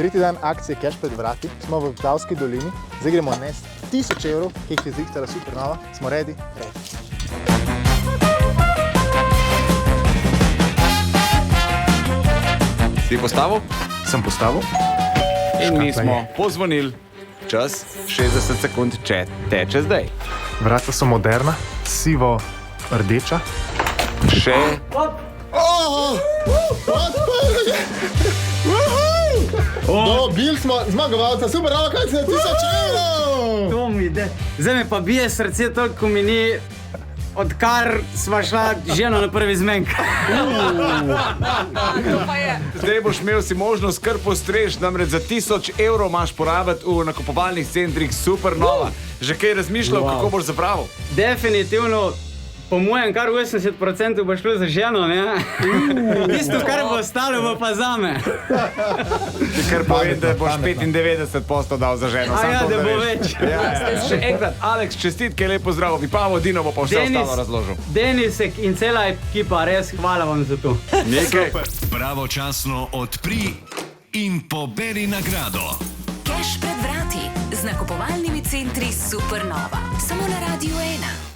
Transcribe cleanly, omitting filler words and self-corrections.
Tretji dan akcije Cash pred vrati, smo v Vipavski dolini, zdaj gremo nest 1000 evrov, ki jih je zdihtala Supernova. Smo ready? Ready. Si postavil? Sem postavil. In mi Škatla smo je. pozvonili. Čas 60 sekund teče zdaj. Vrata so moderna, sivo rdeča. Še Dobili smo zmagovalca, Supernova, kaj se je 1000 evrov! To mi ide. Zdaj me pa bije srce toliko, ko mi ni, odkar sva šla ženo na prvi zmenk. zdaj boš imel si možnost kar postrež, namreč za 1000 evrov imaš porabiti v nakupovalnih centrih Supernova. Že kaj razmišljal, kako boš zapravil? Definitivno, po mojem, kar 80% bo šlo za ženo, ne? Tisto, kar bo ostalo, bo pa zame. Ti kar povem, da boš 95% dal za ženo. A samo ja, to, da bo veš. več. Ja. Še enkrat, Aleks, čestitke, lepo zdrav. Vipavo, Dino bo pa vse ostalo razložil. Denisek in cela ekipa, res hvala vam za to. Nekaj. Pravočasno odpri in poberi nagrado. Cash pred vrati z nakupovalnimi centri Supernova. Samo na Radiu 1.